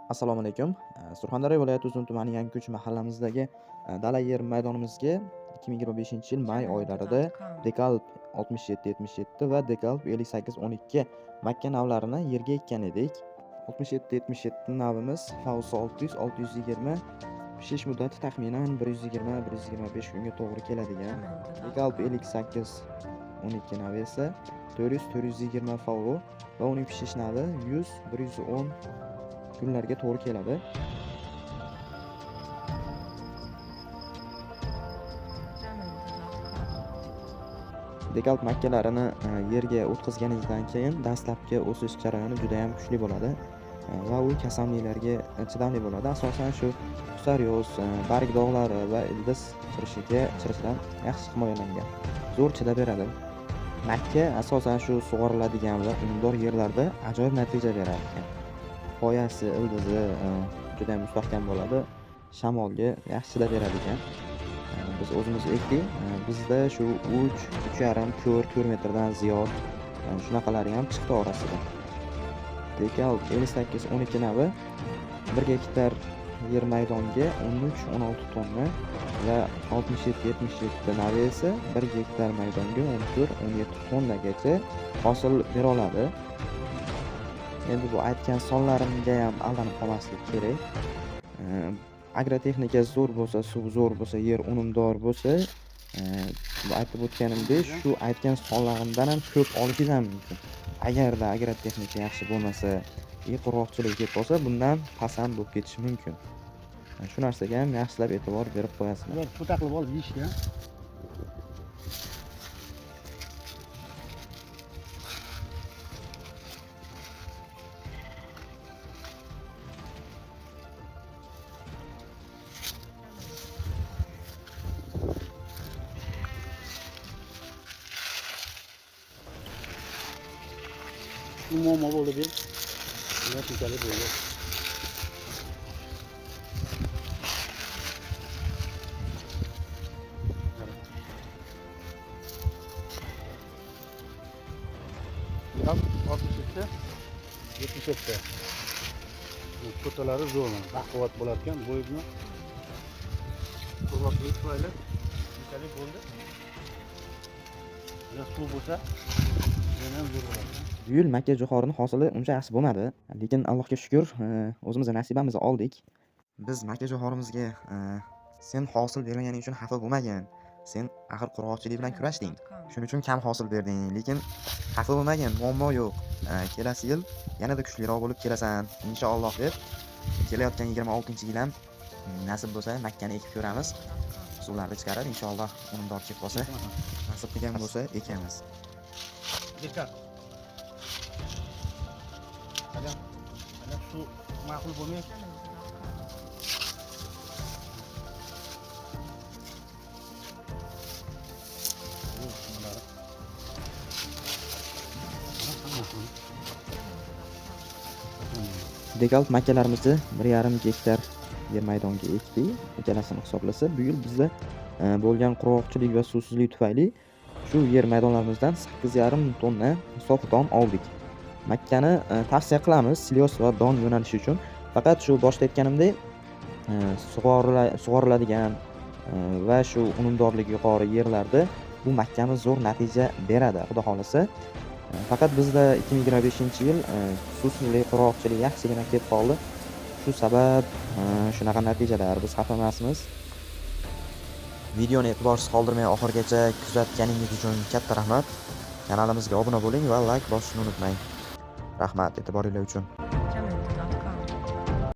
Assalomu alaykum. Surxondaryo viloyati Uzun tumani Yangiko'ch mahallamizdagi dala yer maydonimizga 2025-yil may oylarida Dekalb 67-77 va Dekalb 58-12 makka navlarini yerga ekkan edik. 67-77 navimiz Fauzi 600-620 pishish muddati taxminan 120-125 kunga to'g'ri keladigan. Dekalb 58-12 navi esa 400-420 FAO va uning pishish navi 100-110 kunlarga to'g'ri keladi. Dekalb makkalarini yerga o'tkazganingizdan keyin dastlabki o'sish jarayoni juda ham kuchli bo'ladi va u kasalliklarga chidamli bo'ladi. Asosan shu kusaryoz, barg dog'lari va ildiz chirishidan yaxshi himoyalangan. Zo'r chidab beradi. Makka asosan shu sug'oriladigan va unumdor yerlarda ajoyib natija berar ekan. Poyasi, ildizi juda ham mustahkam bo'ladi. Shamolga yaxshi chidab beradi ekan. Biz o'zimiz ekdik. Bizda shu 3,5-4 metrdan ziyod shunaqalari ham chiqdi orasida. Dekalb 58-12 navi 1 gektar yer maydonga 13-16 tonna va 67-77 navi esa 1 gektar maydonga 14-17 tonnagacha hosil bera oladi. Endi bu aytgan sonlarimga ham aldanib qolmaslik kerak. Agrotexnika zo'r bo'lsa, suv zo'r bo'lsa, yer unumdor bo'lsa, bu aytib o'tganimdek, shu aytgan sonlarimdan ham ko'p olishingiz ham mumkin. Agarda agrotexnika yaxshi bo'lmasa, qurg'oqchilik ketib qolsa, bundan past ham bo'lib ketishi mumkin. Shu narsaga ham yaxshilab e'tibor berib qo'yasizlar. Ular suv taqlib olib yeyishgan. Muammo bo'ldi deb, ular shunchalik bo'ldi. Ham 67-77. Bu ko'talari zo'r, baquvvat bo'lar ekan, bo'yni qurg'oqlik tufayli shunchalik bo'ldi. Agar suv bo'lsa, yana ham zo'r bo'ladi. Bu yil makka jo'xorini hosili uncha yaxshi bo'lmadi, lekin Allohga shukr, o'zimiz nasibamizni oldik. Biz makka jo'xorimizga sen hosil bermaganing uchun xafa bo'lmagin. Sen axir qurg'oqchilik bilan kurashding. Shuning uchun kam hosil berding, lekin xafa bo'lmagin, muammo yo'q. Kelasi yil yanada kuchliroq bo'lib kelasan, inshaalloh deb kelayotgan 26-yil ham nasib bo'lsa Makkani ekib ko'ramiz. Suvlarni chiqarib, inshaalloh unumdor kelib qolsa, nasib qilgan bo'lsa ekamiz. Dikkat. Agar suv ma'qul bo'lmaysa, Dekalb makkalarimizni 1,5 gektar yer maydonga ekdik. Ikkalasini hisoblasa, bu yil bizda bo'lgan qurg'oqchilik va suvsizlik tufayli shu yer maydonlarimizdan 8,5 tonna sof don oldik. Makkani tavsiya qilamiz silyoz va don yo'nalishi uchun. Faqat shu boshida aytganimdek, sug'oriladigan va shu unumdorligi yuqori yerlarda bu makkamiz zo'r natija beradi, xudo xolasa. Faqat bizda 2025-yil xususiy qurg'oqchilik yaxshigina kelib qoldi. Shu sabab shunaqa natijalar. Biz xafa emasmiz. Videoni e'tiborsiz qoldirmay oxirigacha kuzatganingiz uchun katta rahmat. Kanalimizga obuna bo'ling va like bosishni unutmang. Rahmat e'tiboringiz uchun.